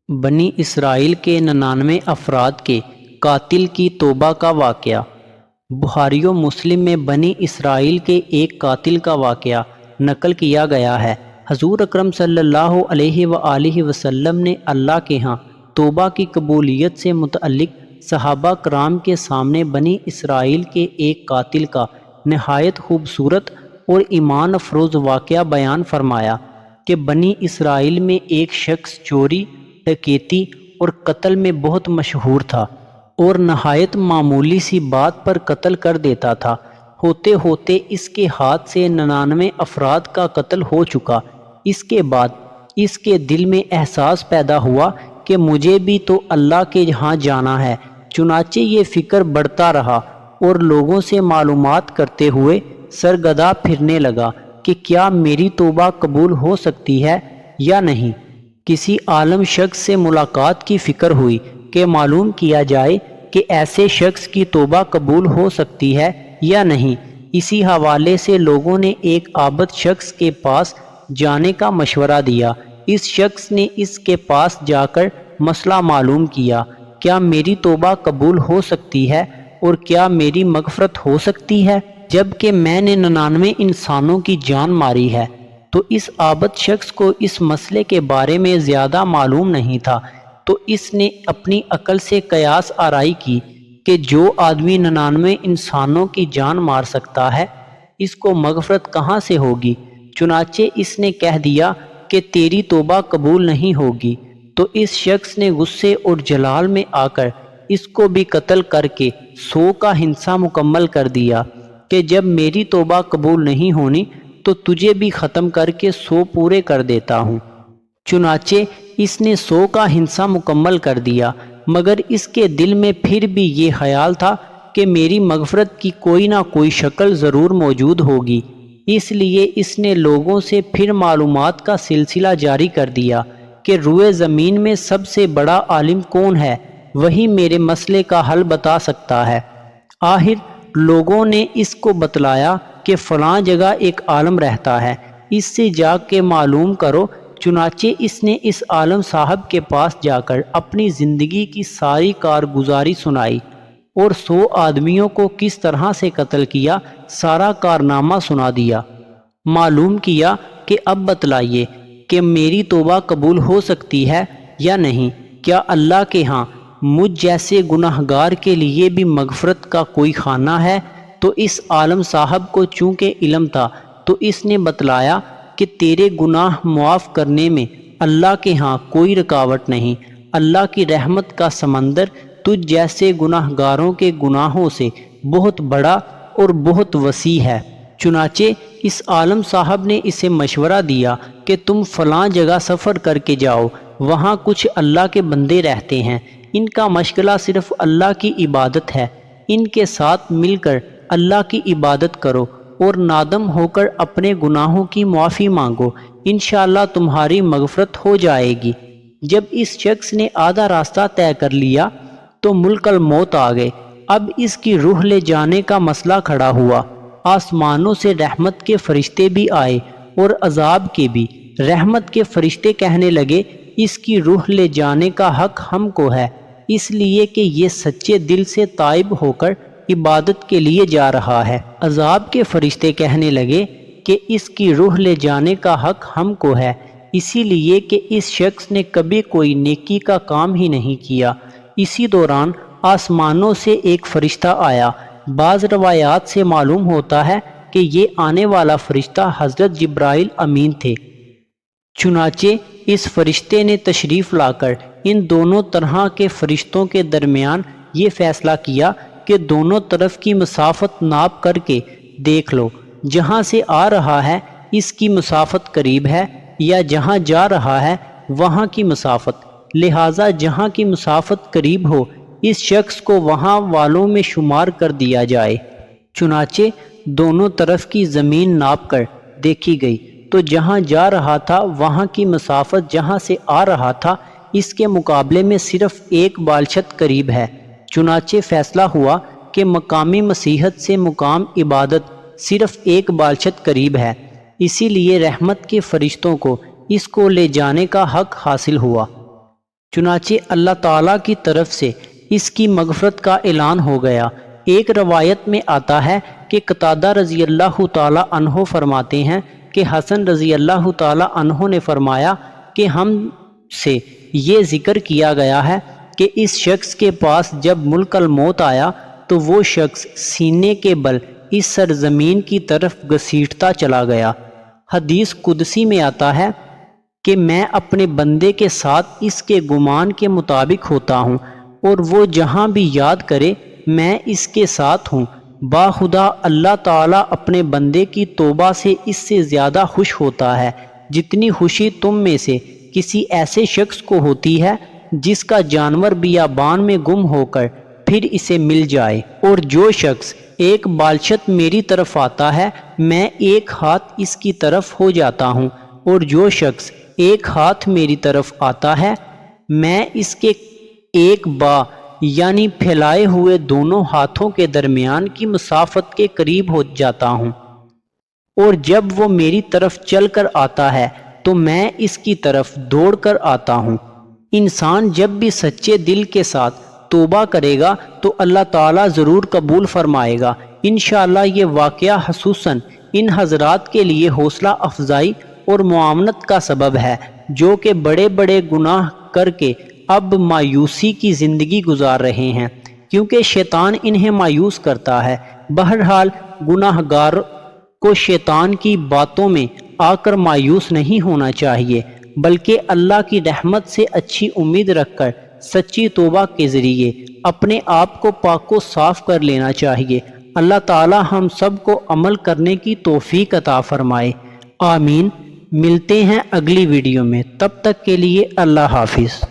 بنی اسرائیل کے 99 افراد کے قاتل کی توبہ کا واقعہ۔ بخاری و مسلم میں بنی اسرائیل کے ایک قاتل کا واقعہ نقل کیا گیا ہے۔ حضور اکرم صلی اللہ علیہ وآلہ وسلم نے اللہ کے ہاں توبہ کی قبولیت سے متعلق صحابہ کرام کے سامنے بنی اسرائیل کے ایک قاتل کا نہایت خوبصورت اور ایمان افروز واقعہ بیان فرمایا کہ بنی اسرائیل میں ایک شخص چوری، ڈکیتی اور قتل میں بہت مشہور تھا اور نہایت معمولی سی بات پر قتل کر دیتا تھا۔ ہوتے ہوتے اس کے ہاتھ سے 99 افراد کا قتل ہو چکا۔ اس کے بعد اس کے دل میں احساس پیدا ہوا کہ مجھے بھی تو اللہ کے یہاں جانا ہے۔ چنانچہ یہ فکر بڑھتا رہا اور لوگوں سے معلومات کرتے ہوئے سرگرداں پھرنے لگا کہ کیا میری توبہ قبول ہو سکتی ہے یا نہیں۔ کسی عالم شخص سے ملاقات کی فکر ہوئی کہ معلوم کیا جائے کہ ایسے شخص کی توبہ قبول ہو سکتی ہے یا نہیں۔ اسی حوالے سے لوگوں نے ایک عابد شخص کے پاس جانے کا مشورہ دیا۔ اس شخص نے اس کے پاس جا کر مسئلہ معلوم کیا، کیا میری توبہ قبول ہو سکتی ہے اور کیا میری مغفرت ہو سکتی ہے جبکہ میں نے 99 انسانوں کی جان ماری ہے؟ تو اس عابد شخص کو اس مسئلے کے بارے میں زیادہ معلوم نہیں تھا، تو اس نے اپنی عقل سے قیاس آرائی کی کہ جو آدمی 99 انسانوں کی جان مار سکتا ہے، اس کو مغفرت کہاں سے ہوگی؟ چنانچہ اس نے کہہ دیا کہ تیری توبہ قبول نہیں ہوگی۔ تو اس شخص نے غصے اور جلال میں آ کر اس کو بھی قتل کر کے 100 کا حصہ مکمل کر دیا کہ جب میری توبہ قبول نہیں ہونی تو تجھے بھی ختم کر کے 100 پورے کر دیتا ہوں۔ چنانچہ اس نے 100 کا حصہ مکمل کر دیا، مگر اس کے دل میں پھر بھی یہ خیال تھا کہ میری مغفرت کی کوئی نہ کوئی شکل ضرور موجود ہوگی۔ اس لیے اس نے لوگوں سے پھر معلومات کا سلسلہ جاری کر دیا کہ روئے زمین میں سب سے بڑا عالم کون ہے، وہی میرے مسئلے کا حل بتا سکتا ہے۔ آخر لوگوں نے اس کو بتلایا کہ فلاں جگہ ایک عالم رہتا ہے، اس سے جا کے معلوم کرو۔ چنانچہ اس نے اس عالم صاحب کے پاس جا کر اپنی زندگی کی ساری کارگزاری سنائی اور 100 آدمیوں کو کس طرح سے قتل کیا، سارا کارنامہ سنا دیا۔ معلوم کیا کہ اب بتلائیے کہ میری توبہ قبول ہو سکتی ہے یا نہیں، کیا اللہ کے ہاں مجھ جیسے گناہ گار کے لیے بھی مغفرت کا کوئی خانہ ہے؟ تو اس عالم صاحب کو چونکہ علم تھا تو اس نے بتلایا کہ تیرے گناہ معاف کرنے میں اللہ کے ہاں کوئی رکاوٹ نہیں۔ اللہ کی رحمت کا سمندر تجھ جیسے گناہ گاروں کے گناہوں سے بہت بڑا اور بہت وسیع ہے۔ چنانچہ اس عالم صاحب نے اسے مشورہ دیا کہ تم فلاں جگہ سفر کر کے جاؤ، وہاں کچھ اللہ کے بندے رہتے ہیں، ان کا مشغلہ صرف اللہ کی عبادت ہے، ان کے ساتھ مل کر اللہ کی عبادت کرو اور نادم ہو کر اپنے گناہوں کی معافی مانگو، انشاءاللہ تمہاری مغفرت ہو جائے گی۔ جب اس شخص نے آدھا راستہ طے کر لیا تو ملک الموت آ گئے۔ اب اس کی روح لے جانے کا مسئلہ کھڑا ہوا۔ آسمانوں سے رحمت کے فرشتے بھی آئے اور عذاب کے بھی۔ رحمت کے فرشتے کہنے لگے اس کی روح لے جانے کا حق ہم کو ہے، اس لیے کہ یہ سچے دل سے تائب ہو کر عبادت کے لیے جا رہا ہے۔ عذاب کے فرشتے کہنے لگے کہ اس کی روح لے جانے کا حق ہم کو ہے، اسی لیے کہ اس شخص نے کبھی کوئی نیکی کا کام ہی نہیں کیا۔ اسی دوران آسمانوں سے ایک فرشتہ آیا۔ بعض روایات سے معلوم ہوتا ہے کہ یہ آنے والا فرشتہ حضرت جبرائیل امین تھے۔ چنانچہ اس فرشتے نے تشریف لا کر ان دونوں طرح کے فرشتوں کے درمیان یہ فیصلہ کیا کہ دونوں طرف کی مسافت ناپ کر کے دیکھ لو، جہاں سے آ رہا ہے اس کی مسافت قریب ہے یا جہاں جا رہا ہے وہاں کی مسافت، لہٰذا جہاں کی مسافت قریب ہو اس شخص کو وہاں والوں میں شمار کر دیا جائے۔ چنانچہ دونوں طرف کی زمین ناپ کر دیکھی گئی تو جہاں جا رہا تھا وہاں کی مسافت جہاں سے آ رہا تھا اس کے مقابلے میں صرف 1 بالشت قریب ہے۔ چنانچہ فیصلہ ہوا کہ مقامی مسیحت سے مقام عبادت صرف 1 بالشت قریب ہے، اسی لیے رحمت کے فرشتوں کو اس کو لے جانے کا حق حاصل ہوا۔ چنانچہ اللہ تعالیٰ کی طرف سے اس کی مغفرت کا اعلان ہو گیا۔ ایک روایت میں آتا ہے کہ قتادہ رضی اللہ تعالیٰ عنہ فرماتے ہیں کہ حسن رضی اللہ تعالیٰ عنہ نے فرمایا کہ ہم سے یہ ذکر کیا گیا ہے کہ اس شخص کے پاس جب ملک الموت آیا تو وہ شخص سینے کے بل اس سرزمین کی طرف گھسیٹتا چلا گیا۔ حدیث قدسی میں آتا ہے کہ میں اپنے بندے کے ساتھ اس کے گمان کے مطابق ہوتا ہوں اور وہ جہاں بھی یاد کرے میں اس کے ساتھ ہوں۔ باخدا اللہ تعالیٰ اپنے بندے کی توبہ سے اس سے زیادہ خوش ہوتا ہے جتنی خوشی تم میں سے کسی ایسے شخص کو ہوتی ہے جس کا جانور بیابان میں گم ہو کر پھر اسے مل جائے۔ اور جو شخص ایک بالشت میری طرف آتا ہے میں ایک ہاتھ اس کی طرف ہو جاتا ہوں، اور جو شخص ایک ہاتھ میری طرف آتا ہے میں اس کے ایک با یعنی پھیلائے ہوئے دونوں ہاتھوں کے درمیان کی مسافت کے قریب ہو جاتا ہوں، اور جب وہ میری طرف چل کر آتا ہے تو میں اس کی طرف دوڑ کر آتا ہوں۔ انسان جب بھی سچے دل کے ساتھ توبہ کرے گا تو اللہ تعالیٰ ضرور قبول فرمائے گا۔ انشاءاللہ یہ واقعہ خصوصاً ان حضرات کے لیے حوصلہ افزائی اور معاونت کا سبب ہے جو کہ بڑے بڑے گناہ کر کے اب مایوسی کی زندگی گزار رہے ہیں، کیونکہ شیطان انہیں مایوس کرتا ہے۔ بہرحال گناہ گار کو شیطان کی باتوں میں آ کر مایوس نہیں ہونا چاہیے، بلکہ اللہ کی رحمت سے اچھی امید رکھ کر سچی توبہ کے ذریعے اپنے آپ کو پاک و صاف کر لینا چاہیے۔ اللہ تعالی ہم سب کو عمل کرنے کی توفیق عطا فرمائے، آمین۔ ملتے ہیں اگلی ویڈیو میں، تب تک کے لیے اللہ حافظ۔